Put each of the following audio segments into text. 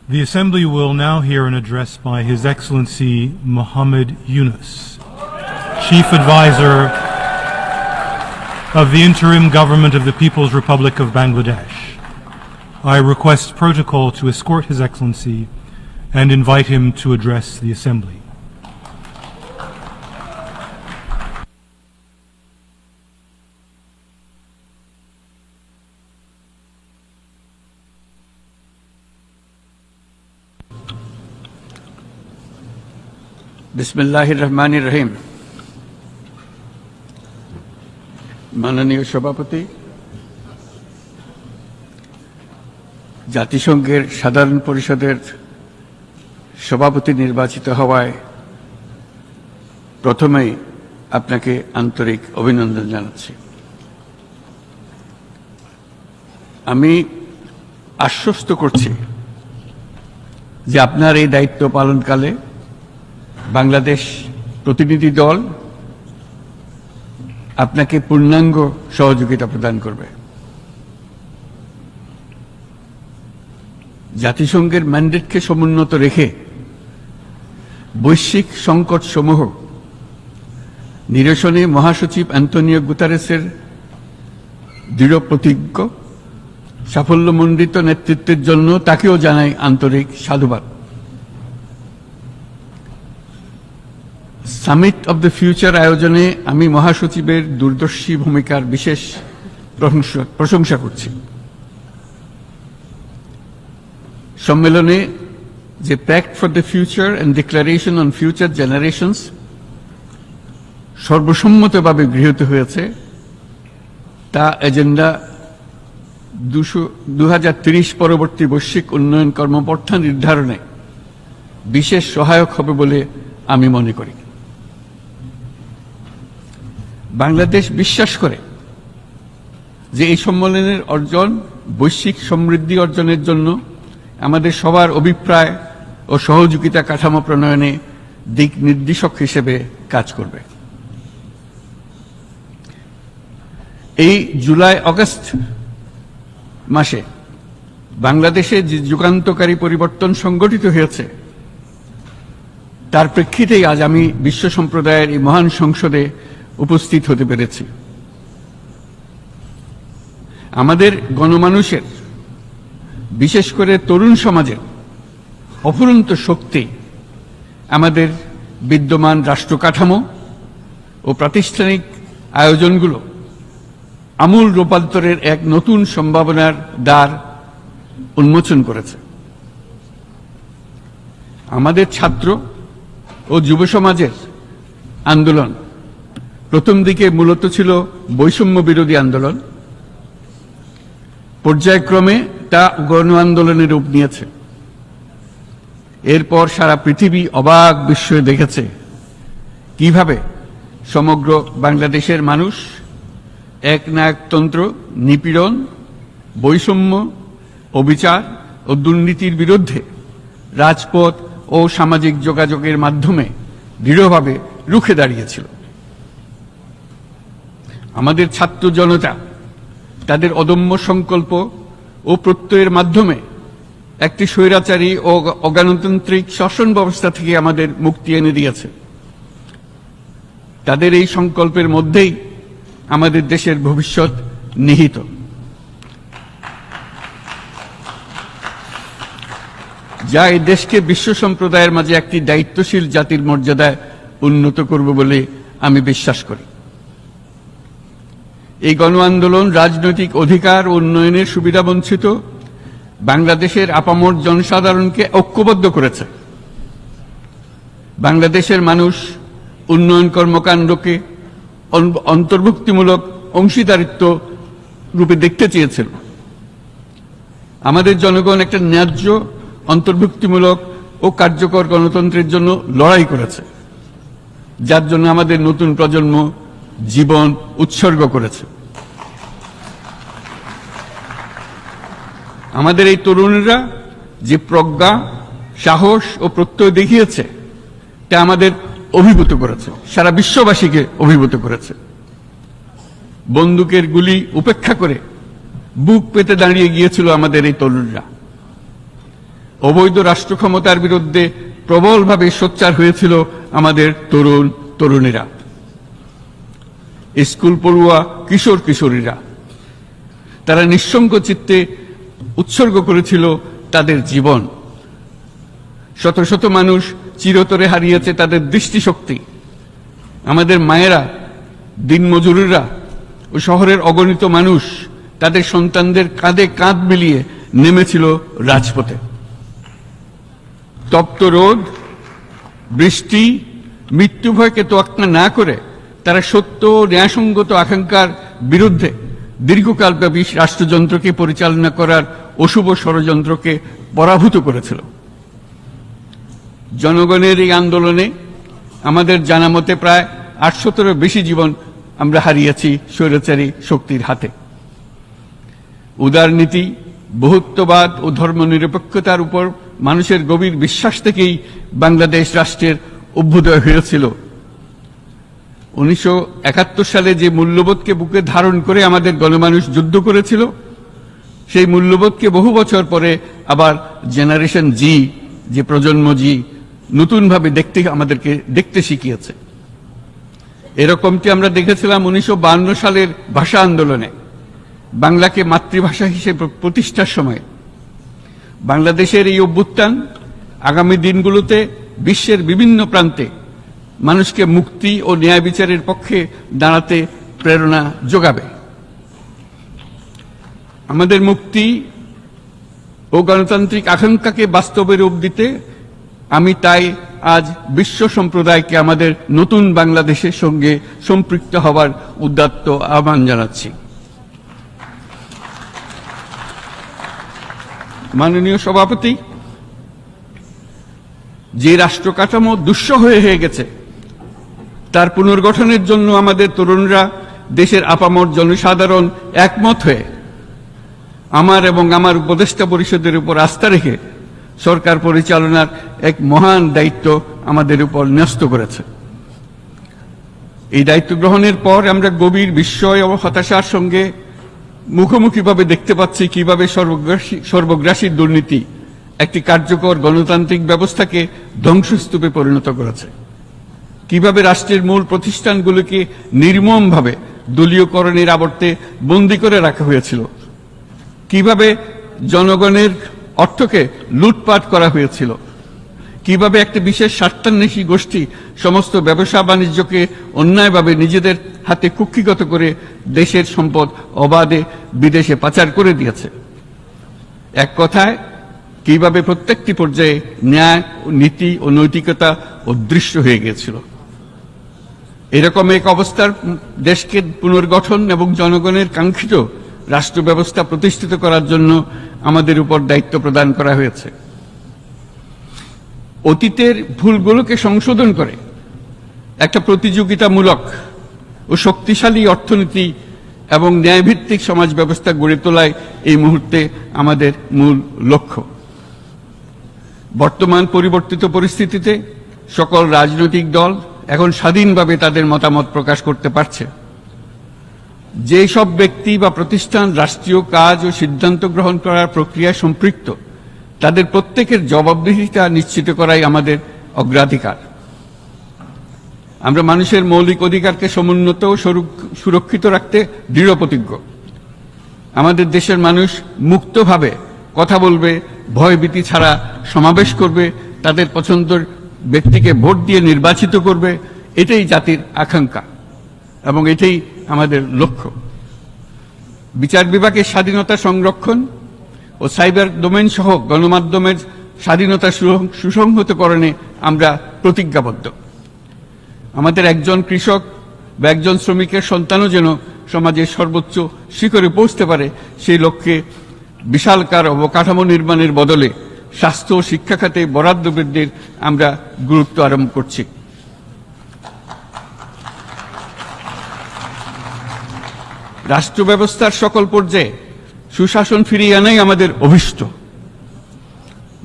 The Assembly will now hear an address by His Excellency Muhammad Yunus, Chief Advisor of the Interim Government of the People's Republic of Bangladesh. I request protocol to escort His Excellency and invite him to address the Assembly. বিসমিল্লাহির রহমানির রহিম। মাননীয় সভাপতি, জাতিসংঘের সাধারণ পরিষদের সভাপতি নির্বাচিত হওয়ায় প্রথমেই আপনাকে আন্তরিক অভিনন্দন জানাচ্ছি। আমি আশ্বস্ত করছি যে আপনার এই দায়িত্ব পালনকালে বাংলাদেশ প্রতিনিধি দল আপনাকে পূর্ণাঙ্গ সহযোগিতা প্রদান করবে। জাতিসংঘের ম্যান্ডেটকে সমুন্নত রেখে বৈশ্বিক সংকট সমূহ নিরসনে মহাসচিব অ্যান্টোনিও গুতারেসের দৃঢ় প্রতিজ্ঞ সাফল্যমণ্ডিত নেতৃত্বের জন্য তাকেও জানাই আন্তরিক সাধুবাদ। সামিট অব দ্য ফিউচার আয়োজনে আমি মহাসচিবের দূরদর্শী ভূমিকার বিশেষ প্রশংসা করছি। সম্মেলনে যে pact for the future and declaration on future generations সর্বসম্মতভাবে গৃহীত হয়েছে, তা এজেন্ডা 2030 পরবর্তী বৈশ্বিক উন্নয়ন কর্মপন্থা নির্ধারণে বিশেষ সহায়ক হবে বলে আমি মনে করি। বাংলাদেশ বিশ্বাস করে যে এই সম্মেলনের অর্জন বৈশ্বিক সমৃদ্ধি অর্জনের জন্য আমাদের সবার অভিপ্রায় ও সহযোগিতা কাঠামো প্রণয়নে দিক নির্দেশক হিসেবে কাজ করবে। এই জুলাই আগস্ট মাসে বাংলাদেশে যে যুগান্তকারী পরিবর্তন সংগঠিত হয়েছে তার প্রেক্ষিতেই আজ আমি বিশ্ব সম্প্রদায়ের এই মহান সংসদে উপস্থিত হতে পেরেছি। আমাদের গণমানুষের, বিশেষ করে তরুণ সমাজের অফুরন্ত শক্তি আমাদের বিদ্যমান রাষ্ট্র কাঠামো ও প্রাতিষ্ঠানিক আয়োজনগুলো আমূল রূপান্তরের এক নতুন সম্ভাবনার দ্বার উন্মোচন করেছে। আমাদের ছাত্র ও যুব সমাজের আন্দোলন প্রথম দিকে মূলত ছিল বৈষম্য বিরোধী আন্দোলন, পর্যায়ক্রমে তা গণ আন্দোলনের রূপ নিয়েছে। এরপর সারা পৃথিবী অবাক বিস্ময়ে দেখেছে কিভাবে সমগ্র বাংলাদেশের মানুষ একনায়কতন্ত্র, নিপীড়ন, বৈষম্য, অবিচার ও দুর্নীতির বিরুদ্ধে রাজপথ ও সামাজিক যোগাযোগের মাধ্যমে দৃঢ়ভাবে রুখে দাঁড়িয়েছিল। আমাদের ছাত্র জনতা তাদের অদম্য সংকল্প ও প্রত্যয়ের মাধ্যমে একটি স্বৈরাচারী ও অগণতান্ত্রিক শাসন ব্যবস্থা থেকে আমাদের মুক্তি এনে দিয়েছে। তাদের এই সংকল্পের মধ্যেই আমাদের দেশের ভবিষ্যৎ নিহিত। যা এই দেশকে বিশ্ব সম্প্রদায়ের মাঝে একটি দায়িত্বশীল জাতির মর্যাদায় উন্নত করবে বলে আমি বিশ্বাস করি। এই গণ আন্দোলন রাজনৈতিক অধিকার ও উন্নয়নের সুবিধাবঞ্চিত বাংলাদেশের আপামর জনসাধারণকে ঐক্যবদ্ধ করেছে। বাংলাদেশের মানুষ উন্নয়ন কর্মকাণ্ডকে অন্তর্ভুক্তিমূলক অংশীদারিত্ব রূপে দেখতে চেয়েছিল। আমাদের জনগণ একটা ন্যায্য, অন্তর্ভুক্তিমূলক ও কার্যকর গণতন্ত্রের জন্য লড়াই করেছে, যার জন্য আমাদের নতুন প্রজন্ম জীবন উৎসর্গ করেছে। আমাদের এই তরুণরা যে প্রজ্ঞা, সাহস ও প্রত্যয় দেখিয়েছে তা আমাদের অভিভূত করেছে, সারা বিশ্ববাসীকে অভিভূত করেছে। বন্দুকের গুলি উপেক্ষা করে বুক পেতে দাঁড়িয়ে গিয়েছিল আমাদের এই তরুণরা। অবৈধ রাষ্ট্র ক্ষমতার বিরুদ্ধে প্রবলভাবে সোচ্চার হয়েছিল আমাদের তরুণ তরুণীরা, স্কুল পড়ুয়া কিশোর কিশোরীরা। তারা নিঃসঙ্গ চিত্তে উৎসর্গ করেছিল তাদের জীবন। শত শত মানুষ চিরতরে হারিয়েছে তাদের দৃষ্টিশক্তি। আমাদের মায়েরা, দিনমজুরেরা ও শহরের অগণিত মানুষ তাদের সন্তানদের কাঁধে কাঁধ মিলিয়ে নেমেছিল রাজপথে। তপ্ত রোদ, বৃষ্টি, মৃত্যু ভয়কে তোয়াক্কা না করে তারা সত্য ও ন্যায়সঙ্গত আকাঙ্ক্ষার বিরুদ্ধে দীর্ঘকালব্যাপী রাষ্ট্রযন্ত্রকে পরিচালনা করার অশুভ ষড়যন্ত্রকে পরাভূত করেছিল। জনগণের এই আন্দোলনে আমাদের জানা মতে প্রায় 800-এরও বেশি জীবন আমরা হারিয়েছি স্বৈরাচারী শক্তির হাতে। উদারনীতি, বহুত্ববাদ ও ধর্মনিরপেক্ষতার উপর মানুষের গভীর বিশ্বাস থেকেই বাংলাদেশ রাষ্ট্রের অভ্যুদয় হয়েছিল। 1971 সালে যে মূল্যবোধকে বুকে ধারণ করে আমাদের গণমানুষ যুদ্ধ করেছিল, সেই মূল্যবোধকে বহু বছর পরে আবার জেনারেশন জি, যে প্রজন্ম জি, নতুনভাবে আমাদেরকে দেখতে শিখিয়েছে। এরকমটি আমরা দেখেছিলাম 1952 সালের ভাষা আন্দোলনে, বাংলাকে মাতৃভাষা হিসেবে প্রতিষ্ঠার সময়। বাংলাদেশের এই অভ্যুত্থান আগামী দিনগুলোতে বিশ্বের বিভিন্ন প্রান্তে মানুষকে মুক্তি ও ন্যায় বিচারের পক্ষে দাঁড়াতে প্রেরণা যোগাবে। আমাদের মুক্তি ও গণতান্ত্রিক আকাঙ্ক্ষাকে বাস্তবে রূপ দিতে আমি তাই আজ বিশ্ব সম্প্রদায়কে আমাদের নতুন বাংলাদেশের সঙ্গে সম্পৃক্ত হওয়ার উদাত্ত আহ্বান জানাচ্ছি। মাননীয় সভাপতি, যে রাষ্ট্র কাঠামো দুঃসহ হয়ে গেছে তার পুনর্গঠনের জন্য আমাদের তরুণরা, দেশের আপামর জনসাধারণ একমত হয়ে আমার এবং আমার উপদেষ্টা পরিষদের উপর আস্থা রেখে সরকার পরিচালনার এক মহান দায়িত্ব আমাদের উপর ন্যস্ত করেছে। এই দায়িত্ব গ্রহণের পর আমরা গভীর বিস্ময় ও হতাশার সঙ্গে মুখোমুখিভাবে দেখতে পাচ্ছি কিভাবে সর্বগ্রাসী দুর্নীতি একটি কার্যকর গণতান্ত্রিক ব্যবস্থাকে ধ্বংসস্তূপে পরিণত করেছে, কিভাবে রাষ্ট্রের মূল প্রতিষ্ঠানগুলোকে নির্মমভাবে দলীয়করণের আবর্তে বন্দী করে রাখা হয়েছিল, কিভাবে জনগণের অর্থকে লুটপাট করা হয়েছিল, কিভাবে একটি বিশেষ স্বার্থান্বেষী গোষ্ঠী সমস্ত ব্যবসা বাণিজ্যকে অন্যায়ভাবে নিজেদের হাতে কুক্ষিগত করে দেশের সম্পদ অবাধে বিদেশে পাচার করে দিয়েছে। এক কথায়, কিভাবে প্রত্যেকটি পর্যায়ে ন্যায়, নীতি ও নৈতিকতা অদৃশ্য হয়ে গিয়েছিল। এরকম এক অবস্থার দেশকে পুনর্গঠন এবং জনগণের কাঙ্ক্ষিত রাষ্ট্র ব্যবস্থা প্রতিষ্ঠিত করার জন্য আমাদের উপর দায়িত্ব প্রদান করা হয়েছে। অতীতের ভুলগুলোকে সংশোধন করে একটা প্রতিযোগিতামূলক ও শক্তিশালী অর্থনীতি এবং ন্যায়ভিত্তিক সমাজ ব্যবস্থা গড়ে তোলাই এই মুহূর্তে আমাদের মূল লক্ষ্য। বর্তমান পরিবর্তিত পরিস্থিতিতে সকল রাজনৈতিক দল এখন স্বাধীনভাবে তাদের মতামত প্রকাশ করতে পারছে। যে সব ব্যক্তি বা প্রতিষ্ঠান রাষ্ট্রীয় কাজ ও সিদ্ধান্ত গ্রহণ করার প্রক্রিয়ায় সম্পৃক্ত, তাদের প্রত্যেকের জবাবদিহিতা নিশ্চিত করাই আমাদের অগ্রাধিকার। আমরা মানুষের মৌলিক অধিকারকে সমুন্নত ও সুরক্ষিত রাখতে দৃঢ়প্রতিজ্ঞ। আমাদের দেশের মানুষ মুক্তভাবে কথা বলবে, ভয়ভীতি ছাড়া সমাবেশ করবে, তাদের পছন্দের ব্যক্তিকে ভোট দিয়ে নির্বাচিত করবে, এটাই জাতির আকাঙ্ক্ষা এবং এটাই আমাদের লক্ষ্য। বিচার বিভাগের স্বাধীনতা সংরক্ষণ ও সাইবার ডোমেইন সহ গণমাধ্যমের স্বাধীনতা সুসংহতকরণে আমরা প্রতিজ্ঞাবদ্ধ। আমাদের একজন কৃষক বা একজন শ্রমিকের সন্তানও যেন সমাজের সর্বোচ্চ শিখরে পৌঁছতে পারে, সেই লক্ষ্যে বিশালকার অবকাঠামো নির্মাণের বদলে স্বাস্থ্য ও শিক্ষা খাতে বরাদ্দ বৃদ্ধির আমরা গুরুত্ব আরোপ করছি। রাষ্ট্র ব্যবস্থার সকল পর্যায়ে সুশাসন ফিরিয়ে আনাই আমাদের অভীষ্ট।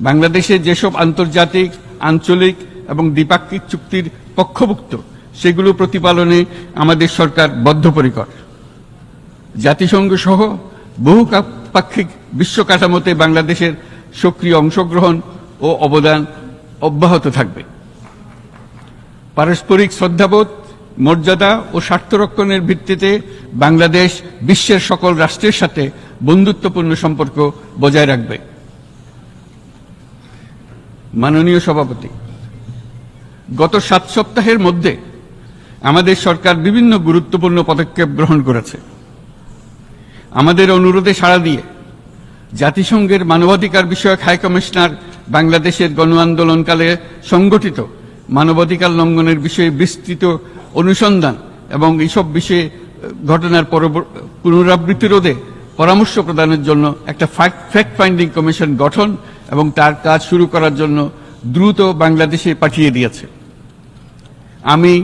বাংলাদেশে যেসব আন্তর্জাতিক, আঞ্চলিক এবং দ্বিপাক্ষিক চুক্তির পক্ষভুক্ত, সেগুলো প্রতিপালনে আমাদের সরকার বদ্ধপরিকর। জাতিসংঘ সহ বহু পাক্ষিক বিশ্ব কাঠামোতে বাংলাদেশের সক্রিয় অংশগ্রহণ ও অবদান অব্যাহত থাকবে। পারস্পরিক শ্রদ্ধাবোধ, মর্যাদা ও স্বার্থরক্ষণের ভিত্তিতে বাংলাদেশ বিশ্বের সকল রাষ্ট্রের সাথে বন্ধুত্বপূর্ণ সম্পর্ক বজায় রাখবে। মাননীয় সভাপতি, গত 7 সপ্তাহের মধ্যে আমাদের সরকার বিভিন্ন গুরুত্বপূর্ণ পদক্ষেপ গ্রহণ করেছে। আমাদের অনুরোধে সাড়া দিয়ে জাতিসংঘের মানবাধিকার বিষয়ক হাই কমিশনার বাংলাদেশের গণ আন্দোলনকালে সংগঠিত মানবাধিকার লঙ্ঘনের বিষয়ে বিস্তৃত অনুসন্ধান এবং এইসব বিষয়ে ঘটনার পুনরাবৃত্তি রোধে পরামর্শ প্রদানের জন্য একটা ফ্যাক্ট ফাইন্ডিং কমিশন গঠন এবং তার কাজ শুরু করার জন্য দ্রুত বাংলাদেশে পাঠিয়ে দিয়েছে। আমি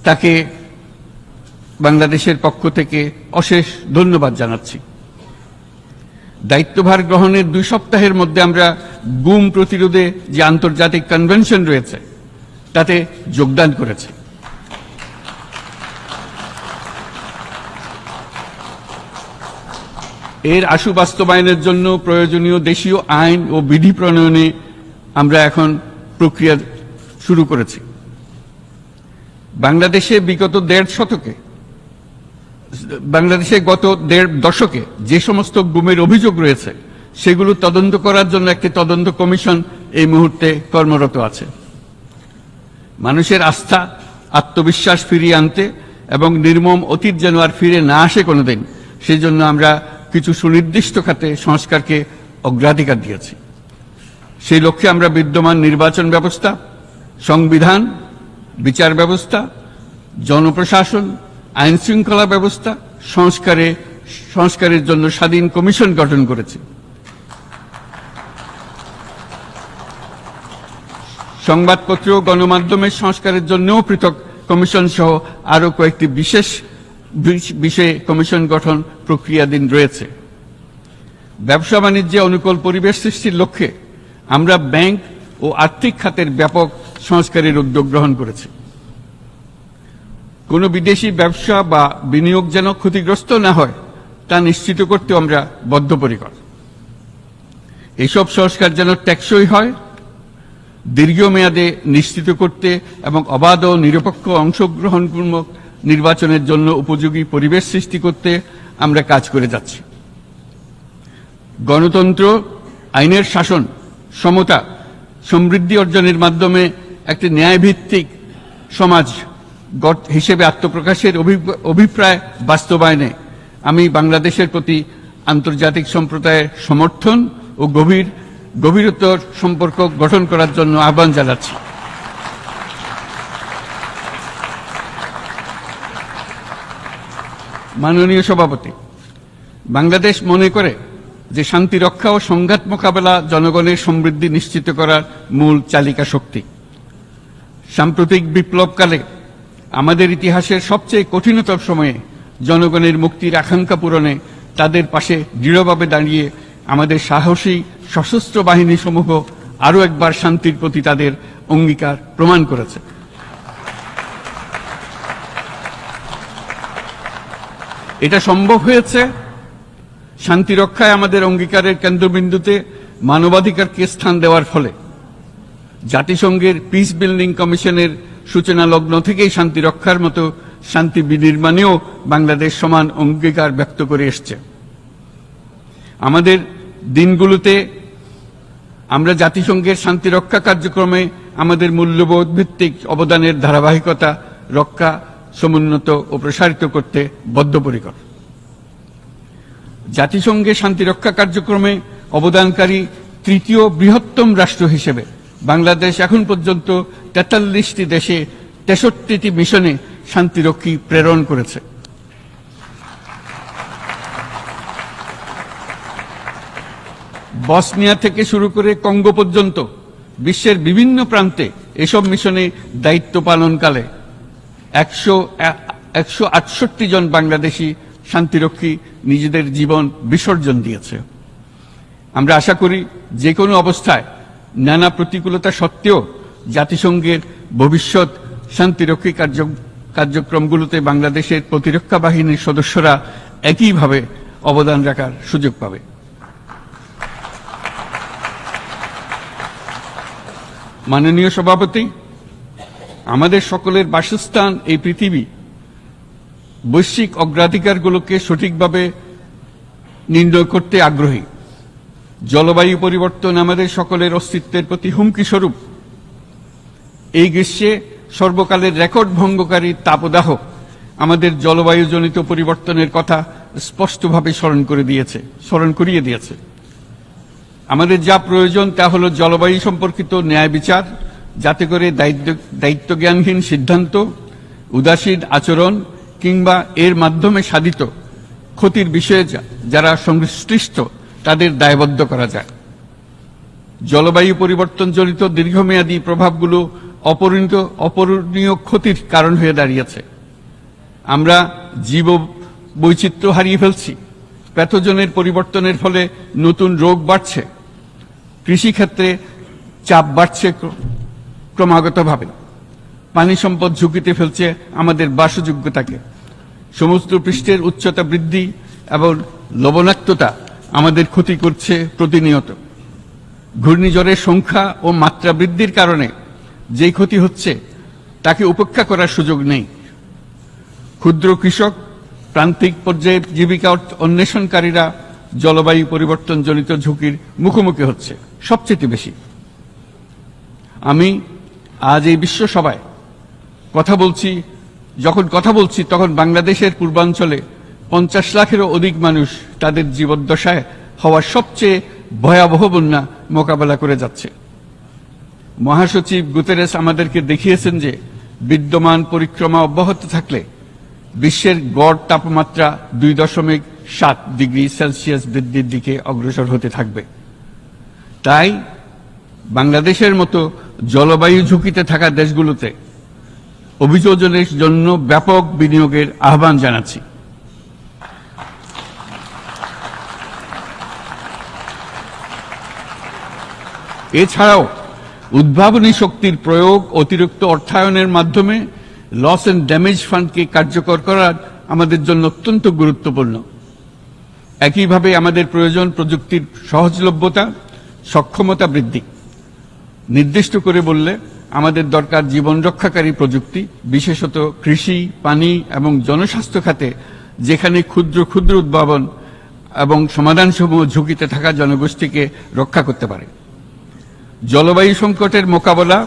তাকে বাংলাদেশের পক্ষ থেকে অশেষ ধন্যবাদ জানাচ্ছি। দায়িত্বভার গ্রহণের 2 সপ্তাহের মধ্যে আমরা গুম প্রতিরোধে যে আন্তর্জাতিক কনভেনশন রয়েছে তাতে যোগদান করেছি। এর আশু বাস্তবায়নের জন্য প্রয়োজনীয় দেশীয় আইন ও বিধি প্রণয়নে আমরা এখন প্রক্রিয়া শুরু করেছি। বাংলাদেশে গত 1.5 দশকে যে সমস্ত গুমের অভিযোগ রয়েছে সেগুলো তদন্ত করার জন্য একটি তদন্ত কমিশন এই মুহূর্তে কর্মরত আছে। মানুষের আস্থা, আত্মবিশ্বাস ফিরিয়ে আনতে এবং নির্মম অতীত যেন আর ফিরে না আসে কোনোদিন, সেই জন্য আমরা কিছু সুনির্দিষ্ট খাতে সংস্কারকে অগ্রাধিকার দিয়েছি। সেই লক্ষ্যে আমরা বিদ্যমান নির্বাচন ব্যবস্থা, সংবিধান, বিচার ব্যবস্থা, জনপ্রশাসন, আইন শৃঙ্খলা ব্যবস্থা সংস্কারের জন্য স্বাধীন কমিশন গঠন করেছি। সংবাদপত্র ও গণমাধ্যমের সংস্কারের জন্যও পৃথক কমিশন সহ আরো কয়েকটি বিশেষ বিষয়ে কমিশন গঠন প্রক্রিয়াধীন রয়েছে। ব্যবসা বাণিজ্যে অনুকূল পরিবেশ সৃষ্টির লক্ষ্যে আমরা ব্যাংক ও আর্থিক খাতের ব্যাপক সংস্কারের উদ্যোগ গ্রহণ করেছি। কোনো বিদেশি ব্যবসা বা বিনিয়োগ যেন ক্ষতিগ্রস্ত না হয় তা নিশ্চিত করতে আমরা বদ্ধপরিকর। এইসব সংস্কার যেন টেকসই হয়, দীর্ঘমেয়াদে নিশ্চিত করতে এবং অবাধ ও নিরপেক্ষ অংশগ্রহণমূলক নির্বাচনের জন্য উপযোগী পরিবেশ সৃষ্টি করতে আমরা কাজ করে যাচ্ছি। গণতন্ত্র, আইনের শাসন, সমতা, সমৃদ্ধি অর্জনের মাধ্যমে একটি ন্যায়ভিত্তিক সমাজ হিসেবে আত্মপ্রকাশের অভিপ্রায় বাস্তবায়নে আমি বাংলাদেশের প্রতি আন্তর্জাতিক সম্প্রদায়ের সমর্থন ও গভীরতর সম্পর্ক গঠন করার জন্য আহ্বান জানাচ্ছি। মাননীয় সভাপতি, বাংলাদেশ মনে করে যে শান্তি রক্ষা ও সংঘাত মোকাবেলা জনগণের সমৃদ্ধি নিশ্চিত করার মূল চালিকা শক্তি। সাম্প্রতিক বিপ্লবকালে আমাদের ইতিহাসের সবচেয়ে কঠিনতম সময়ে জনগণের মুক্তির আকাঙ্ক্ষা পূরণে তাদের পাশে দৃঢ়ভাবে দাঁড়িয়ে আমাদের সাহসী সশস্ত্র বাহিনী সমূহ আরও একবার শান্তির প্রতি তাদের অঙ্গীকার প্রমাণ করেছে। এটা সম্ভব হয়েছে শান্তি রক্ষায় আমাদের অঙ্গীকারের কেন্দ্রবিন্দুতে মানবাধিকারকে স্থান দেওয়ার ফলে। জাতিসংঘের পিস বিল্ডিং কমিশনের সূচনা লগ্ন থেকেই শান্তি রক্ষার মতো শান্তি বিনির্মাণেও বাংলাদেশ সমান অঙ্গীকার ব্যক্ত করে এসছে। আমাদের দিনগুলোতে আমরা জাতিসংঘের শান্তি রক্ষা কার্যক্রমে আমাদের মূল্যবোধ ভিত্তিক অবদানের ধারাবাহিকতা রক্ষা, সমুন্নত ও প্রসারিত করতে বদ্ধপরিকর। জাতিসংঘের শান্তি রক্ষা কার্যক্রমে অবদানকারী তৃতীয় বৃহত্তম রাষ্ট্র হিসেবে বাংলাদেশ এখন পর্যন্ত 43টি দেশে 63টি মিশনে শান্তিরক্ষী প্রেরণ করেছে। বসনিয়া থেকে শুরু করে কঙ্গো পর্যন্ত বিশ্বের বিভিন্ন প্রান্তে এসব মিশনে দায়িত্ব পালনকালে 168 জন বাংলাদেশি শান্তিরক্ষী নিজেদের জীবন বিসর্জন দিয়েছে। আমরা আশা করি যে কোনো অবস্থায় নানা প্রতিকূলতা সত্ত্বেও জাতিসংঘের ভবিষ্যৎ শান্তিরক্ষী কার্যক্রমগুলোতে বাংলাদেশের প্রতিরক্ষা বাহিনীর সদস্যরা একইভাবে অবদান রাখার সুযোগ পাবে। মাননীয় সভাপতি, আমাদের সকলের বাসস্থান এই পৃথিবী বৈশ্বিক অগ্রাধিকারগুলোকে সঠিকভাবে নির্ণয় করতে আগ্রহী। জলবায়ু পরিবর্তন আমাদের সকলের অস্তিত্বের প্রতি হুমকি স্বরূপ। এই গ্রীষ্মে সর্বকালের রেকর্ড ভঙ্গকারী তাপদাহ আমাদের জলবায়ুজনিত পরিবর্তনের কথা স্পষ্টভাবে স্মরণ করিয়ে দিয়েছে। আমাদের যা প্রয়োজন তা হলো জলবায়ু সম্পর্কিত ন্যায় বিচার, যাতে করে দায়িত্বজ্ঞানহীন সিদ্ধান্ত, উদাসীন আচরণ কিংবা এর মাধ্যমে সাধিত ক্ষতির বিষয়ে যারা সংশ্লিষ্ট তাদের দায়বদ্ধ করা যায়। জলবায়ু পরিবর্তনজনিত দীর্ঘমেয়াদী প্রভাবগুলো অপূরণীয় ক্ষতির কারণ হয়ে দাঁড়িয়েছে। আমরা জীব বৈচিত্র্য হারিয়ে ফেলছি, প্যাথোজেনের পরিবর্তনের ফলে নতুন রোগ বাড়ছে, কৃষিক্ষেত্রে চাপ বাড়ছে ক্রমাগতভাবে, পানি সম্পদ ঝুঁকিতে ফেলছে আমাদের বাসযোগ্যতাকে, সমুদ্র পৃষ্ঠের উচ্চতা বৃদ্ধি এবং লবণাক্ততা আমাদের ক্ষতি করছে প্রতিনিয়ত। ঘূর্ণিঝড়ের সংখ্যা ও মাত্রা বৃদ্ধির কারণে যেই ক্ষতি হচ্ছে তাকে উপেক্ষা করার সুযোগ নেই। ক্ষুদ্র কৃষক, প্রান্তিক পর্যায়ে জীবিকা অন্বেষণকারীরা জলবায়ু পরিবর্তনজনিত ঝুঁকির মুখোমুখি হচ্ছে সবচেয়ে বেশি। আমি আজ এই বিশ্ব সভায় যখন কথা বলছি তখন বাংলাদেশের পূর্বাঞ্চলে 50 লাখেরও অধিক মানুষ তাদের জীবদ্দশায় হওয়া সবচেয়ে ভয়াবহ বন্যা মোকাবেলা করে যাচ্ছে। মহাসচিব গুতেরেস আমাদেরকে দেখিয়েছেন যে বিদ্যমান পরিক্রমা অব্যাহত থাকলে বিশ্বের গড় তাপমাত্রা 2.7 ডিগ্রি সেলসিয়াস বৃদ্ধির দিকে অগ্রসর হতে থাকবে। তাই বাংলাদেশের মতো জলবায়ু ঝুঁকিতে থাকা দেশগুলোতে অভিযোজনের জন্য ব্যাপক বিনিয়োগের আহ্বান জানাচ্ছি। এছাড়াও উদ্ভাবনী শক্তির প্রয়োগ, অতিরিক্ত অর্থায়নের মাধ্যমে লস এন্ড ড্যামেজ ফান্ডকে কার্যকর করা আমাদের জন্য অত্যন্ত গুরুত্বপূর্ণ। একইভাবে আমাদের প্রয়োজন প্রযুক্তির সহজলভ্যতা, সক্ষমতা বৃদ্ধি। নির্দিষ্ট করে বললে আমাদের দরকার জীবন রক্ষাকারী প্রযুক্তি, বিশেষত কৃষি, পানি এবং জনস্বাস্থ্য খাতে, যেখানে ক্ষুদ্র ক্ষুদ্র উদ্ভাবন এবং সমাধানসমূহ ঝুঁকিতে থাকা জনগোষ্ঠীকে রক্ষা করতে পারে। জলবায়ু সংকটের মোকাবেলা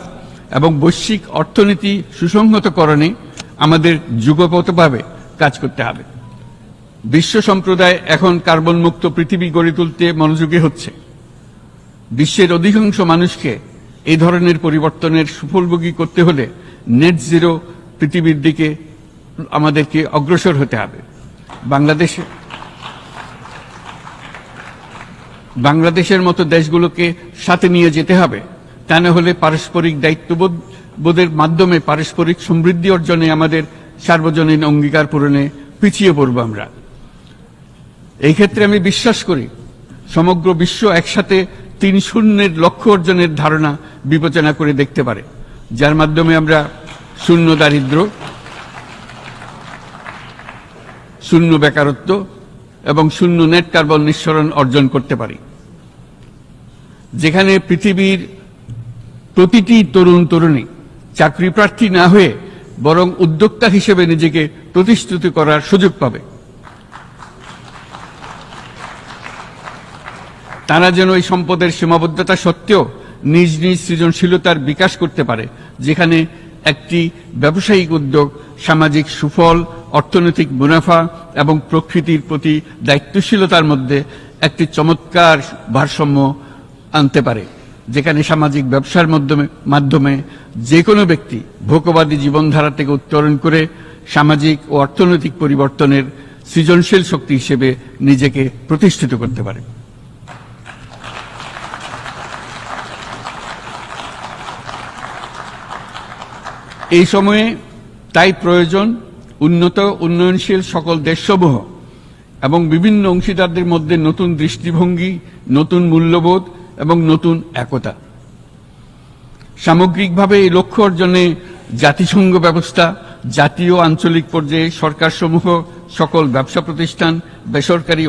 এবং বৈশ্বিক অর্থনীতি সুসংহতকরণে আমাদের যুগপৎভাবে কাজ করতে হবে। বিশ্ব সম্প্রদায় এখন কার্বন মুক্ত পৃথিবী গড়ে তুলতে মনোযোগী হচ্ছে। বিশ্বের অধিকাংশ মানুষকে এই ধরনের পরিবর্তনের সুফলভোগী করতে হলে নেট জিরো পৃথিবীর দিকে আমাদেরকে অগ্রসর হতে হবে। বাংলাদেশের মতো দেশগুলোকে সাথে নিয়ে যেতে হবে। তা না হলে পারস্পরিক দায়িত্ববোধের মাধ্যমে পারস্পরিক সমৃদ্ধি অর্জনে আমাদের সার্বজনীন অঙ্গীকার পূরণে পিছিয়ে পড়ব আমরা। এই ক্ষেত্রে আমি বিশ্বাস করি সমগ্র বিশ্ব একসাথে 3-0 লক্ষ্য অর্জনের ধারণা বিবেচনা করে দেখতে পারে, যার মাধ্যমে আমরা শূন্য দারিদ্র্য, শূন্য বেকারত্ব এবং শূন্য নেট কার্বন নিঃসরণ অর্জন করতে পারি। যেখানে পৃথিবীর প্রতিটি তরুণ তরুণী চাকরি প্রার্থী না হয়ে বরং উদ্যোক্তা হিসেবে নিজেকে প্রতিষ্ঠিত করার সুযোগ পাবে। তারা যেন এই সম্পদের সীমাবদ্ধতা সত্ত্বেও নিজ নিজ সৃজনশীলতার বিকাশ করতে পারে, যেখানে একটি ব্যবসায়িক উদ্যোগ সামাজিক সুফল, অর্থনৈতিক মুনাফা এবং প্রকৃতির প্রতি দায়িত্বশীলতার মধ্যে একটি চমৎকার ভারসাম্য আনতে পারে, যেখানে সামাজিক ব্যবসার মাধ্যমে যে কোনো ব্যক্তি ভোগবাদী জীবনধারা থেকে উত্তরণ করে সামাজিক ও অর্থনৈতিক পরিবর্তনের সৃজনশীল শক্তি হিসেবে নিজেকে প্রতিষ্ঠিত করতে পারে। এই সময়ে তাই প্রয়োজন উন্নত উন্নয়নশীল সকল দেশসমূহ এবং বিভিন্ন অংশীদারদের মধ্যে নতুন দৃষ্টিভঙ্গি, নতুন মূল্যবোধ এবং নতুন একতা। সামগ্রিকভাবে এই লক্ষ্য অর্জনে জাতিসংঘ ব্যবস্থা, জাতীয় আঞ্চলিক পর্যায়ে সরকারসমূহ, সকল ব্যবসা প্রতিষ্ঠান, বেসরকারি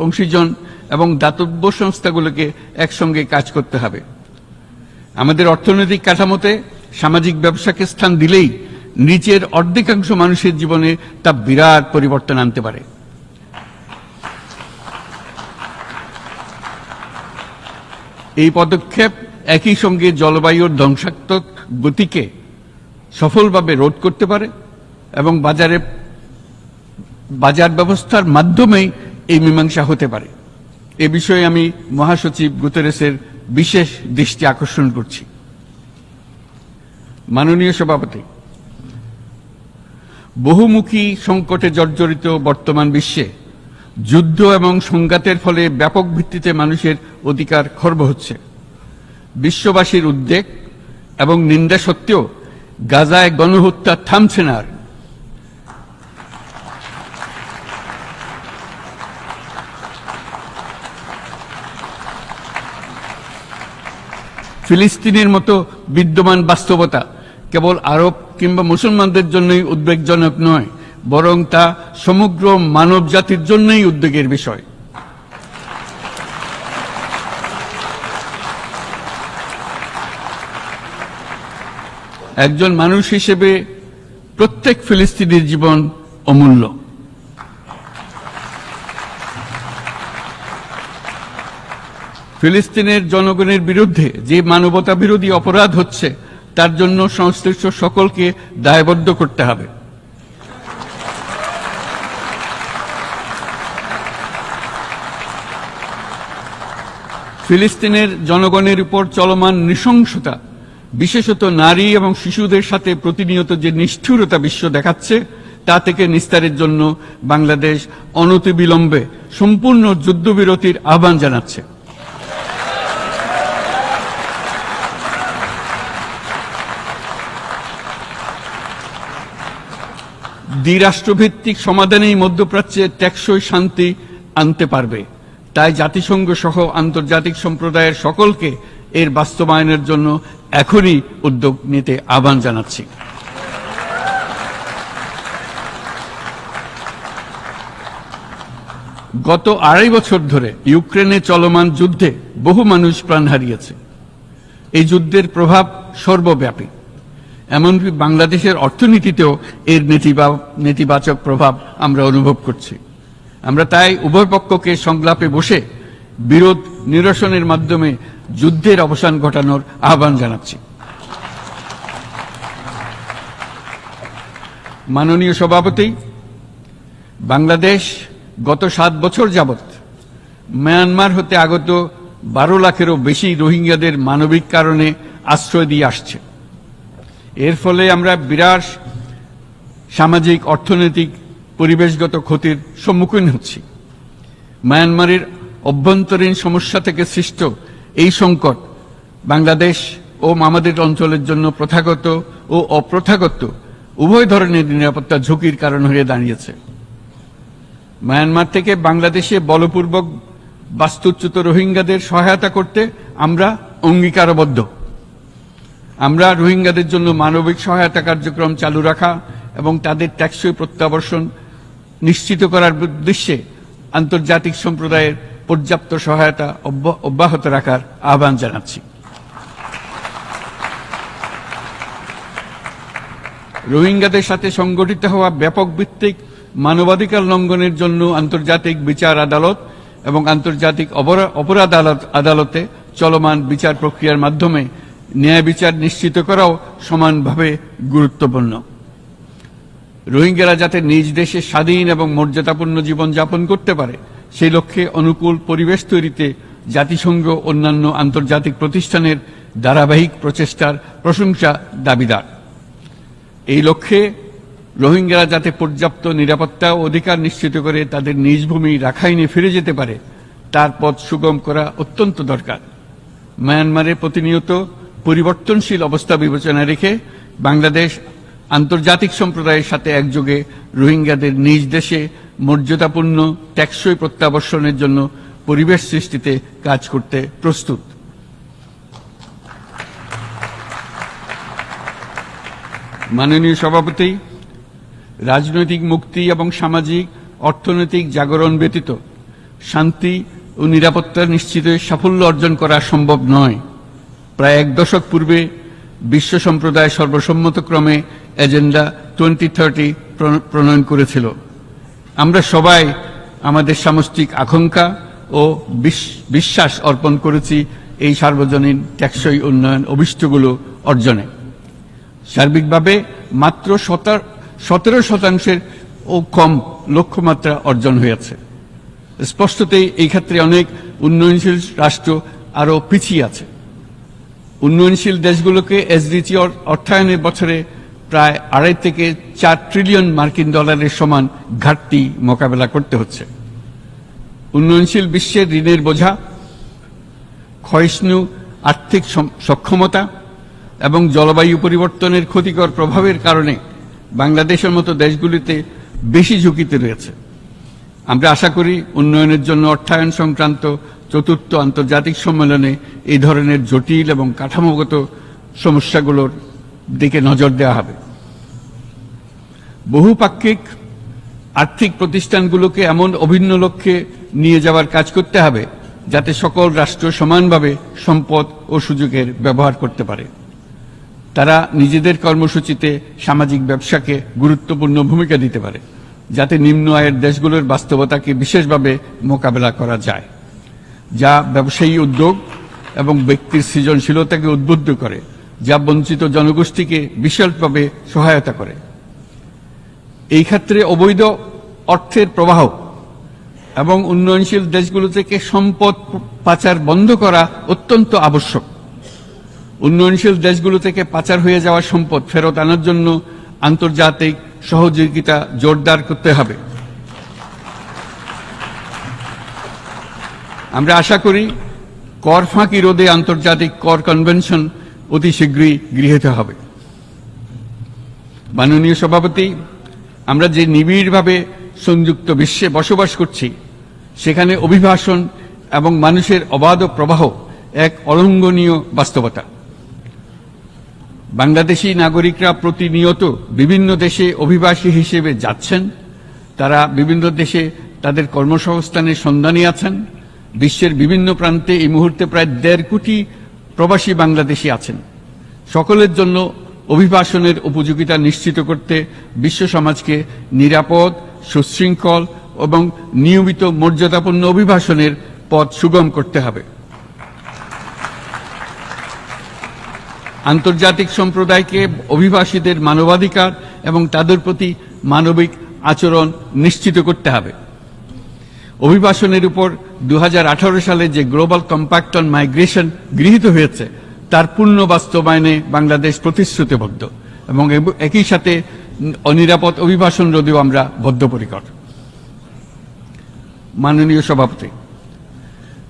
অংশীজন এবং দাতব্য সংস্থাগুলোকে একসঙ্গে কাজ করতে হবে। আমাদের অর্থনৈতিক কাঠামোতে সামাজিক ব্যবসাকে স্থান দিলেই নিচের অর্ধেকাংশ মানুষের জীবনে তা বিরাট পরিবর্তন আনতে পারে। এই পদক্ষেপ একই সঙ্গে জলবায়ুর ধ্বংসাত্মক গতিকে সফলভাবে রোধ করতে পারে এবং বাজার ব্যবস্থার মাধ্যমেই এই মীমাংসা হতে পারে। এ বিষয়ে আমি মহাসচিব গুতেরেসের বিশেষ দৃষ্টি আকর্ষণ করছি। মাননীয় সভাপতি, বহুমুখী সংকটে জর্জরিত বর্তমান বিশ্বে যুদ্ধ এবং সংঘাতের ফলে ব্যাপক ভিত্তিতে মানুষের অধিকার খর্ব হচ্ছে। বিশ্ববাসীর উদ্বেগ এবং নিন্দা সত্ত্বেও গাজায় গণহত্যা থামছে না। ফিলিস্তিনের মতো বিদ্যমান বাস্তবতা কেবল আরব কিংবা মুসলমানদের জন্যই উদ্বেগজনক নয়, বরং তা সমগ্র মানব জাতির জন্যই উদ্বেগের বিষয়। একজন মানুষ হিসেবে প্রত্যেক ফিলিস্তিনির জীবন অমূল্য। ফিলিস্তিনের জনগণের বিরুদ্ধে যে মানবতা বিরোধী অপরাধ হচ্ছে তার জন্য সংশ্লিষ্ট সকলকে দায়বদ্ধ করতে হবে। ফিলিস্তিনের জনগণের উপর চলমান নৃশংসতা, বিশেষত নারী এবং শিশুদের সাথে প্রতিনিয়ত যে নিষ্ঠুরতা বিশ্ব দেখাচ্ছে, তা থেকে নিস্তারের জন্য বাংলাদেশ অনতিবিলম্বে সম্পূর্ণ যুদ্ধবিরতির আহ্বান জানাচ্ছে। দ্বিরাষ্ট্রভিত্তিক সমাধানেই মধ্যপ্রাচ্যে টেকসই শান্তি আনতে পারবে। তাই জাতিসংঘ সহ আন্তর্জাতিক সম্প্রদায়ের সকলকে এর বাস্তবায়নের জন্য এখনই উদ্যোগ নিতে আহ্বান জানাচ্ছি। গত 2.5 বছর ধরে ইউক্রেনে চলমান যুদ্ধে বহু মানুষ প্রাণ হারিয়েছে। এই যুদ্ধের প্রভাব সর্বব্যাপী, এমনকি বাংলাদেশের অর্থনীতিতেও এর নেতিবাচক প্রভাব আমরা অনুভব করছি। আমরা তাই উভয় পক্ষকে সংলাপে বসে বিরোধ নিরসনের মাধ্যমে যুদ্ধের অবসান ঘটানোর আহ্বান জানাচ্ছি। মাননীয় সভাপতি, বাংলাদেশ গত 7 বছর যাবৎ মায়ানমার হতে আগত 12 লাখেরও বেশি রোহিঙ্গাদের মানবিক কারণে আশ্রয় দিয়ে আসছে। এর ফলে আমরা বিরাট সামাজিক, অর্থনৈতিক, পরিবেশগত ক্ষতির সম্মুখীন হচ্ছি। মায়ানমারের অভ্যন্তরীণ সমস্যা থেকে সৃষ্ট এই সংকট বাংলাদেশ ও আমাদের অঞ্চলের জন্য প্রথাগত ও অপ্রথাগত উভয় ধরনের নিরাপত্তা ঝুঁকির কারণ হয়ে দাঁড়িয়েছে। মায়ানমার থেকে বাংলাদেশে বলপূর্বক বাস্তুচ্যুত রোহিঙ্গাদের সহায়তা করতে আমরা অঙ্গীকারবদ্ধ। আমরা রোহিঙ্গাদের জন্য মানবিক সহায়তা কার্যক্রম চালু রাখা এবং তাদের টেকসই প্রত্যাবর্তন নিশ্চিত করার উদ্দেশ্যে আন্তর্জাতিক সম্প্রদায়ের পর্যাপ্ত সহায়তা অব্যাহত রাখার আহ্বান জানাচ্ছি। রোহিঙ্গাদের সাথে সংগঠিত হওয়া ব্যাপক ভিত্তিক মানবাধিকার লঙ্ঘনের জন্য আন্তর্জাতিক বিচার আদালত এবং আন্তর্জাতিক অপরাধ আদালতে চলমান বিচার প্রক্রিয়ার মাধ্যমে ন্যায় বিচার নিশ্চিত করাও সমানভাবে গুরুত্বপূর্ণ। রোহিঙ্গারা যাতে নিজ দেশে স্বাধীন এবং মর্যাদাপূর্ণ জীবন যাপন করতে পারে, সেই লক্ষ্যে অনুকূল পরিবেশ তৈরিতে জাতিসংঘ অন্যান্য আন্তর্জাতিক প্রতিষ্ঠানের ধারাবাহিক প্রচেষ্টার প্রশংসা দাবিদার। এই লক্ষ্যে রোহিঙ্গারা যাতে পর্যাপ্ত নিরাপত্তা ও অধিকার নিশ্চিত করে তাদের নিজ ভূমি রাখাইনে ফিরে যেতে পারে, তার পথ সুগম করা অত্যন্ত দরকার। মায়ানমারে প্রতিনিয়ত পরিবর্তনশীল অবস্থা বিবেচনায় রেখে বাংলাদেশ আন্তর্জাতিক সম্প্রদায়ের সাথে একযোগে রোহিঙ্গাদের নিজ দেশে মর্যাদাপূর্ণ টেকসই প্রত্যাবর্তনের জন্য পরিবেশ সৃষ্টিতে কাজ করতে প্রস্তুত। মাননীয় সভাপতি, রাজনৈতিক মুক্তি এবং সামাজিক অর্থনৈতিক জাগরণ ব্যতীত শান্তি ও নিরাপত্তা নিশ্চিতে সাফল্য অর্জন করা সম্ভব নয়। প্রায় এক দশক পূর্বে বিশ্ব সম্প্রদায় সর্বসম্মতক্রমে এজেন্ডা 2030 প্রণয়ন করেছিল। আমরা সবাই আমাদের সামষ্টিক আকাঙ্ক্ষা ও বিশ্বাস অর্পণ করেছি এই সার্বজনীন টেকসই উন্নয়ন অভিষ্টগুলো অর্জনে। সার্বিকভাবে মাত্র 17% ও কম লক্ষ্যমাত্রা অর্জন হয়েছে। স্পষ্টতই এই ক্ষেত্রে অনেক উন্নয়নশীল রাষ্ট্র আরও পিছিয়ে আছে। উন্নয়নশীল দেশগুলোকে এসডিজি অর্থায়নের বছরে প্রায় 2.5 থেকে 4 ট্রিলিয়ন মার্কিন ডলারের সমান ঘাটতি মোকাবেলা করতে হচ্ছে। উন্নয়নশীল বিশ্বের ঋণের বোঝা, ক্ষয়িষ্ণু আর্থিক সক্ষমতা এবং জলবায়ু পরিবর্তনের ক্ষতিকর প্রভাবের কারণে বাংলাদেশের মতো দেশগুলিতে বেশি ঝুঁকিতে রয়েছে। আমরা আশা করি উন্নয়নের জন্য অর্থায়ন সংক্রান্ত চতুর্থ আন্তর্জাতিক সম্মেলনে এই ধরনের জটিল এবং কাঠামোগত সমস্যাগুলোর দিকে নজর দেওয়া হবে। বহুপাক্ষিক আর্থিক প্রতিষ্ঠানগুলোকে এমন অভিন্ন লক্ষ্যে নিয়ে যাওয়ার কাজ করতে হবে যাতে সকল রাষ্ট্র সমানভাবে সম্পদ ও সুযোগের ব্যবহার করতে পারে। তারা নিজেদের কর্মসূচিতে সামাজিক ব্যবসাকে গুরুত্বপূর্ণ ভূমিকা দিতে পারে, যাতে নিম্ন আয়ের দেশগুলোর বাস্তবতাকে বিশেষভাবে মোকাবেলা করা যায়, যা ব্যবসায়ী উদ্যোগ এবং ব্যক্তির সৃজনশীলতাকে উদ্বুদ্ধ করে, যা বঞ্চিত জনগোষ্ঠীকে বিশালভাবে সহায়তা করে। এই ক্ষেত্রে অবৈধ অর্থের প্রবাহ এবং উন্নয়নশীল দেশগুলো থেকে সম্পদ পাচার বন্ধ করা অত্যন্ত আবশ্যক। উন্নয়নশীল দেশগুলো থেকে পাচার হয়ে যাওয়া সম্পদ ফেরত আনার জন্য আন্তর্জাতিক সহযোগিতা জোরদার করতে হবে। আমরা আশা করি কর ফাঁকি রোধে আন্তর্জাতিক কর কনভেনশন অতি শীঘ্রই গৃহীত হবে। মাননীয় সভাপতি, আমরা যে নিবিড়ভাবে সংযুক্ত বিশ্বে বসবাস করছি, সেখানে অভিবাসন এবং মানুষের অবাধ প্রবাহ এক অলঙ্ঘনীয় বাস্তবতা। বাংলাদেশি নাগরিকরা প্রতিনিয়ত বিভিন্ন দেশে অভিবাসী হিসেবে যাচ্ছেন। তারা বিভিন্ন দেশে তাদের কর্মসংস্থানের সন্ধানে আছেন। বিশ্বের বিভিন্ন প্রান্তে এই মুহূর্তে প্রায় 1.5 কোটি প্রবাসী বাংলাদেশি আছেন। সকলের জন্য অভিবাসনের উপযোগিতা নিশ্চিত করতে বিশ্ব সমাজকে নিরাপদ, সুশৃঙ্খল এবং নিয়মিত মর্যাদাপূর্ণ অভিবাসনের পথ সুগম করতে হবে। আন্তর্জাতিক সম্প্রদায়কে অভিবাসীদের মানবাধিকার এবং তাদের প্রতি মানবিক আচরণ নিশ্চিত করতে হবে। অভিবাসনের উপর 2018 সালে যে গ্লোবাল কম্প্যাক্ট অন মাইগ্রেশন গৃহীত হয়েছে, তার পূর্ণ বাস্তবায়নে বাংলাদেশ প্রতিশ্রুতিবদ্ধ এবং একই সাথে অনিরাপদ অভিবাসন রোধেও আমরা বদ্ধপরিকর। মাননীয় সভাপতি,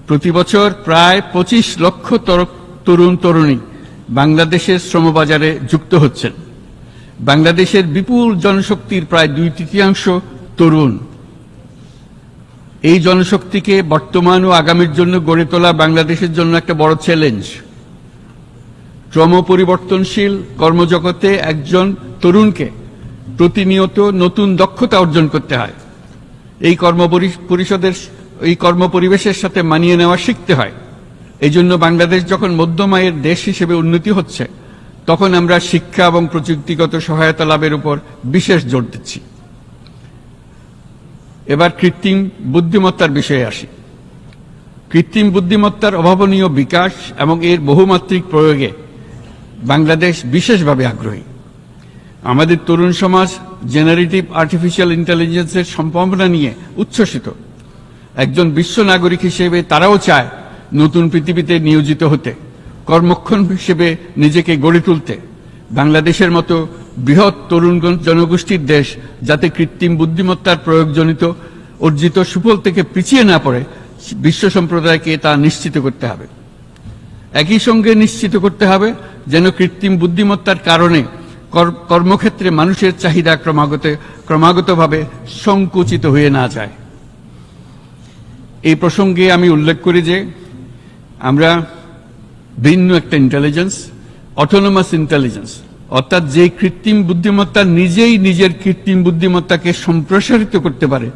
প্রতি বছর প্রায় 25 লক্ষ তরুণ তরুণী বাংলাদেশের শ্রমবাজারে যুক্ত হচ্ছেন। বাংলাদেশের বিপুল জনশক্তির প্রায় 2/3 তরুণ। এই জনশক্তিকে বর্তমান ও আগামীর জন্য গড়ে তোলা বাংলাদেশের জন্য একটা বড় চ্যালেঞ্জ। ক্রমপরিবর্তনশীল কর্মজগতে একজন তরুণকে প্রতিনিয়ত নতুন দক্ষতা অর্জন করতে হয়। এই কর্মপরিবেশের সাথে মানিয়ে নেওয়া শিখতে হয়। এই জন্য বাংলাদেশ যখন মধ্যম আয়ের দেশ হিসেবে উন্নতি হচ্ছে, তখন আমরা শিক্ষা এবং প্রযুক্তিগত সহায়তা লাভের উপর বিশেষ জোর দিচ্ছি। এবার কৃত্রিম বুদ্ধিমত্তার বিষয়ে আসি। কৃত্রিম বুদ্ধিমত্তার অভাবনীয় বিকাশ এবং এর বহুমাত্রিক প্রয়োগে বাংলাদেশ বিশেষভাবে আগ্রহী। আমাদের তরুণ সমাজ জেনারেটিভ আর্টিফিশিয়াল ইন্টেলিজেন্সের সম্ভাবনা নিয়ে উচ্ছ্বসিত। একজন বিশ্ব নাগরিক হিসেবে তারাও চায় নতুন পৃথিবীতে নিয়োজিত হতে, কর্মক্ষম হিসেবে নিজেকে গড়ে তুলতে। বাংলাদেশের মতো বৃহৎ তরুণ জনগোষ্ঠীর দেশ যাতে কৃত্রিম বুদ্ধিমত্তার প্রয়োগজনিত অর্জিত সুফল থেকে পিছিয়ে না পড়ে, বিশ্ব সম্প্রদায়কে তা নিশ্চিত করতে হবে। একই সঙ্গে নিশ্চিত করতে হবে যেন কৃত্রিম বুদ্ধিমত্তার কারণে কর্মক্ষেত্রে মানুষের চাহিদা ক্রমাগতভাবে সংকুচিত হয়ে না যায়। এই প্রসঙ্গে আমি উল্লেখ করি যে আমরা ভিন্ন একটা ইন্টেলিজেন্স, অটোনোমাস ইন্টেলিজেন্স, অর্থাৎ যে কৃত্রিম বুদ্ধিমত্তা নিজেই নিজের কৃত্রিম বুদ্ধিমত্তাকে সম্প্রসারিত করতে পারে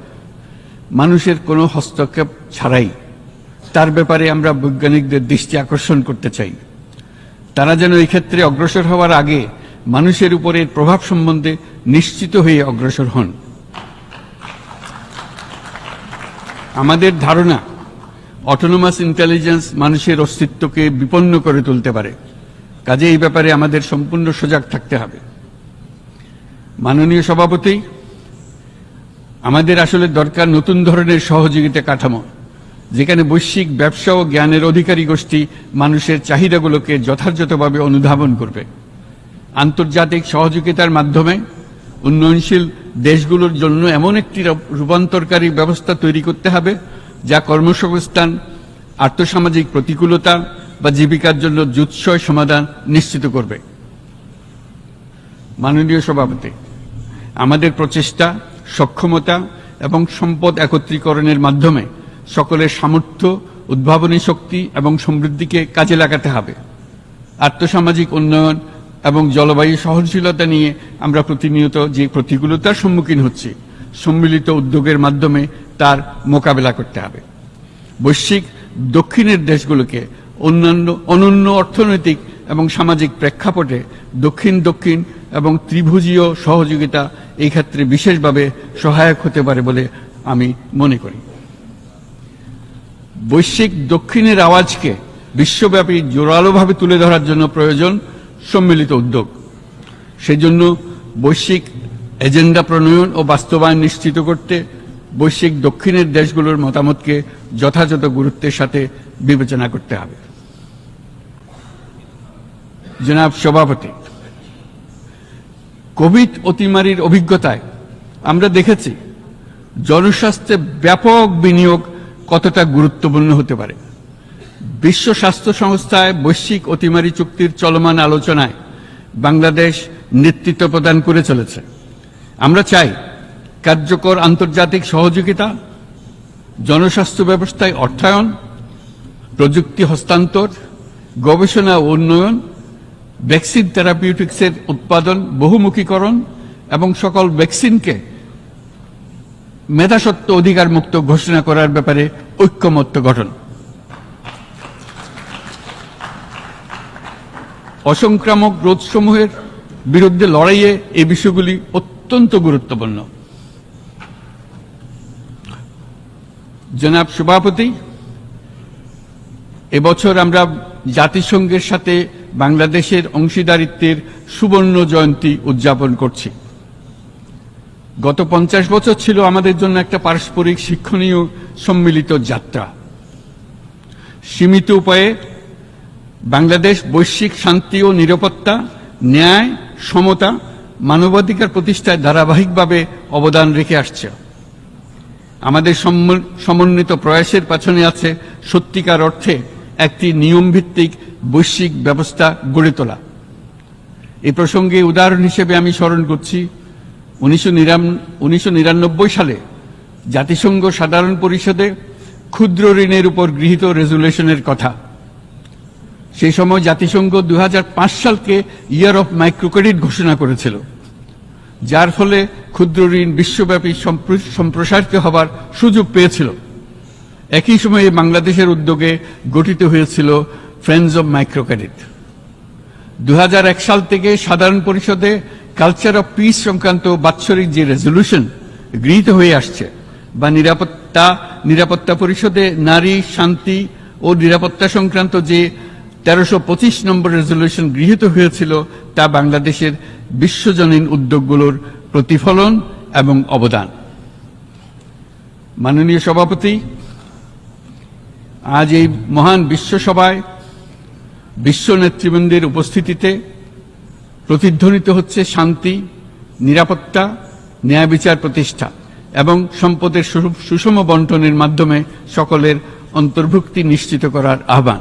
মানুষের কোনো হস্তক্ষেপ ছাড়াই, তার ব্যাপারে আমরা বৈজ্ঞানিকদের দৃষ্টি আকর্ষণ করতে চাই। তারা যেন এই ক্ষেত্রে অগ্রসর হওয়ার আগে মানুষের উপরে প্রভাব সম্বন্ধে নিশ্চিত হয়ে অগ্রসর হন। আমাদের ধারণা অটোনোমাস ইন্টেলিজেন্স মানুষের অস্তিত্বকে বিপন্ন করে তুলতে পারে, কাজে এই ব্যাপারে আমাদের সম্পূর্ণ সজাগ থাকতে হবে। মাননীয় সভাপতি, আমাদের আসলে দরকার নতুন ধরনের সহযোগিতা কাঠামো, যেখানে বৈশ্বিক ব্যবসা ও জ্ঞানের অধিকারী গোষ্ঠী মানুষের চাহিদাগুলোকে যথাযথভাবে অনুধাবন করবে। আন্তর্জাতিক সহযোগিতার মাধ্যমে উন্নয়নশীল দেশগুলোর জন্য এমন একটি রূপান্তরকারী ব্যবস্থা তৈরি করতে হবে যা কর্মসংস্থান, আর্থসামাজিক প্রতিকূলতা বা জীবিকার জন্য যুৎসয় সমাধান নিশ্চিত করবে। মাননীয় সভাপতি, আমাদের প্রচেষ্টা, সক্ষমতা এবং সম্পদ একত্রীকরণের মাধ্যমে সকলের সামর্থ্য, উদ্ভাবনী শক্তি এবং সমৃদ্ধিকে কাজে লাগাতে হবে। আর্থসামাজিক উন্নয়ন এবং জলবায়ু সহনশীলতা নিয়ে আমরা প্রতিনিয়ত যে প্রতিকূলতার সম্মুখীন হচ্ছি, সম্মিলিত উদ্যোগের মাধ্যমে তার মোকাবেলা করতে হবে। বৈশ্বিক দক্ষিণের দেশগুলোকে অনন্য অর্থনৈতিক এবং সামাজিক প্রেক্ষাপটে দক্ষিণ দক্ষিণ এবং ত্রিভুজীয় সহযোগিতা এই ক্ষেত্রে বিশেষভাবে সহায়ক হতে পারে বলে আমি মনে করি। বৈশ্বিক দক্ষিণের আওয়াজকে বিশ্বব্যাপী জোরালোভাবে তুলে ধরার জন্য প্রয়োজন সম্মিলিত উদ্যোগ। সেজন্য বৈশ্বিক এজেন্ডা প্রণয়ন ও বাস্তবায়ন নিশ্চিত করতে বৈশ্বিক দক্ষিণের দেশগুলোর মতামতকে যথাযথ গুরুত্বের সাথে বিবেচনা করতে হবে। জনাব সভাপতি, কোভিড অতিমারির অভিজ্ঞতায় আমরা দেখেছি জনস্বাস্থ্যে ব্যাপক বিনিয়োগ কতটা গুরুত্বপূর্ণ হতে পারে। বিশ্ব স্বাস্থ্য সংস্থায় বৈশ্বিক অতিমারি চুক্তির চলমান আলোচনায় বাংলাদেশ নেতৃত্ব প্রদান করে চলেছে। আমরা চাই কার্যকর আন্তর্জাতিক সহযোগিতা, জনস্বাস্থ্য ব্যবস্থায় অর্থায়ন, প্রযুক্তি হস্তান্তর, গবেষণা ও উন্নয়ন, ভ্যাকসিন থেরাপিউটিক্সের উৎপাদন, বহুমুখীকরণ এবং সকল ভ্যাকসিনকে মেধাস্বত্ব অধিকার মুক্ত ঘোষণা করার ব্যাপারে ঐক্যমত্য গঠন। অসংক্রামক রোগসমূহের বিরুদ্ধে লড়াইয়ে এই বিষয়গুলি অত্যন্ত গুরুত্বপূর্ণ। জনাব সভাপতি, এবছর আমরা জাতিসংঘের সাথে বাংলাদেশের অংশীদারিত্বের সুবর্ণ জয়ন্তী উদযাপন করছি। গত 50 বছর ছিল আমাদের জন্য একটা পারস্পরিক শিক্ষণীয় সম্মিলিত যাত্রা। সীমিত উপায়ে বাংলাদেশ বৈশ্বিক শান্তি ও নিরাপত্তা, ন্যায়, সমতা, মানবাধিকার প্রতিষ্ঠায় ধারাবাহিকভাবে অবদান রেখে আসছে। আমাদের সমন্বিত প্রয়াসের পেছনে আছে সত্যিকার অর্থে একটি নিয়মভিত্তিক বৈশ্বিক ব্যবস্থা গড়ে তোলা। এই প্রসঙ্গে উদাহরণ হিসেবে আমি স্মরণ করছি 1999 সালে জাতিসংঘ সাধারণ পরিষদে ক্ষুদ্র ঋণের উপর গৃহীত রেজুলেশনের কথা। সেই সময় জাতিসংঘ 2005 সালকে ইয়ার অফ মাইক্রোক্রেডিট ঘোষণা করেছিল, যার ফলে ক্ষুদ্র ঋণ বিশ্বব্যাপী সম্প্রসারিত হবার সুযোগ পেয়েছিল। একই সময়ে বাংলাদেশের উদ্যোগে গঠিত হয়েছিল ফ্রেন্ডস অব মাইক্রোক্রেডিট। 2001 সাল থেকে সাধারণ পরিষদে কালচার অফ পিস সংক্রান্ত বাৎসরিক যে রেজলিউশন গৃহীত হয়ে আসছে, বা নিরাপত্তা পরিষদে নারী, শান্তি ও নিরাপত্তা সংক্রান্ত যে 1325 নম্বর রেজলিউশন গৃহীত হয়েছিল, তা বাংলাদেশের বিশ্বজনীন উদ্যোগগুলোর প্রতিফলন এবং অবদান। মাননীয় সভাপতি, আজ এই মহান বিশ্বসভায় বিশ্ব নেতৃবৃন্দের উপস্থিতিতে প্রতিধ্বনিত হচ্ছে শান্তি, নিরাপত্তা, ন্যায় বিচার প্রতিষ্ঠা এবং সম্পদের সুষম বন্টনের মাধ্যমে সকলের অন্তর্ভুক্তি নিশ্চিত করার আহ্বান।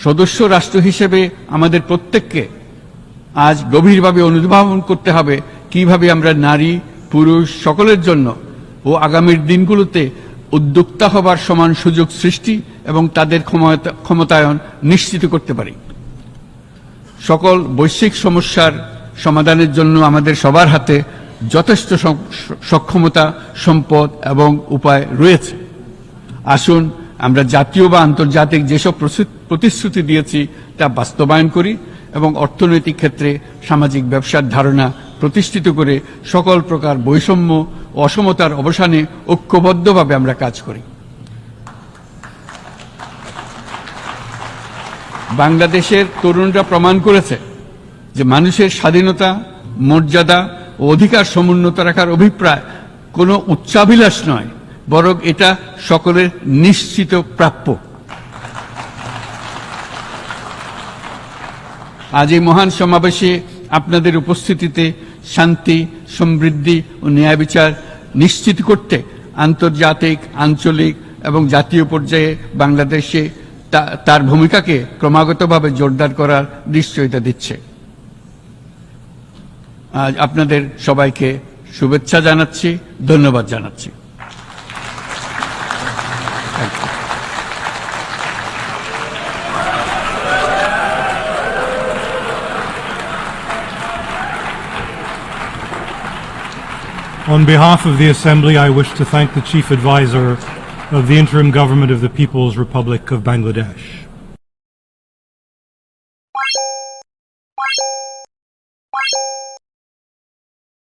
সদস্য রাষ্ট্র হিসেবে আমাদের প্রত্যেককে আজ গভীরভাবে অনুধাবন করতে হবে কিভাবে আমরা নারী, পুরুষ সকলের জন্য ও আগামীর দিনগুলোতে উদ্যোক্তা হবার সমান সুযোগ সৃষ্টি এবং তাদের ক্ষমতায়ন নিশ্চিত করতে পারি। সকল বৈশ্বিক সমস্যার সমাধানের জন্য আমাদের সবার হাতে যথেষ্ট সক্ষমতা, সম্পদ এবং উপায় রয়েছে। আসুন আমরা জাতীয় বা আন্তর্জাতিক যেসব প্রতিশ্রুতি দিয়েছি তা বাস্তবায়ন করি এবং অর্থনৈতিক ক্ষেত্রে সামাজিক ব্যবসার ধারণা প্রতিষ্ঠিত করে সকল প্রকার বৈষম্য ও অসমতার অবসানে ঐক্যবদ্ধভাবে আমরা কাজ করি। বাংলাদেশের তরুণরা প্রমাণ করেছে যে মানুষের স্বাধীনতা, মর্যাদা ও অধিকার সমুন্নত রাখার অভিপ্রায় কোনো উচ্চাভিলাষ নয়, বরং এটা সকলের নিশ্চিত প্রাপ্য। আজ এই মহান সমাবেশে আপনাদের উপস্থিতিতে শান্তি, সমৃদ্ধি ও ন্যায় বিচার নিশ্চিত করতে আন্তর্জাতিক, আঞ্চলিক এবং জাতীয় পর্যায়ে বাংলাদেশে তার ভূমিকাকে ক্রমাগতভাবে জোরদার করার নিশ্চয়তা দিচ্ছে। আজ আপনাদের সবাইকে শুভেচ্ছা জানাচ্ছি, ধন্যবাদ জানাচ্ছি। On behalf of the Assembly, I wish to thank the Chief Advisor of the Interim Government of the People's Republic of Bangladesh.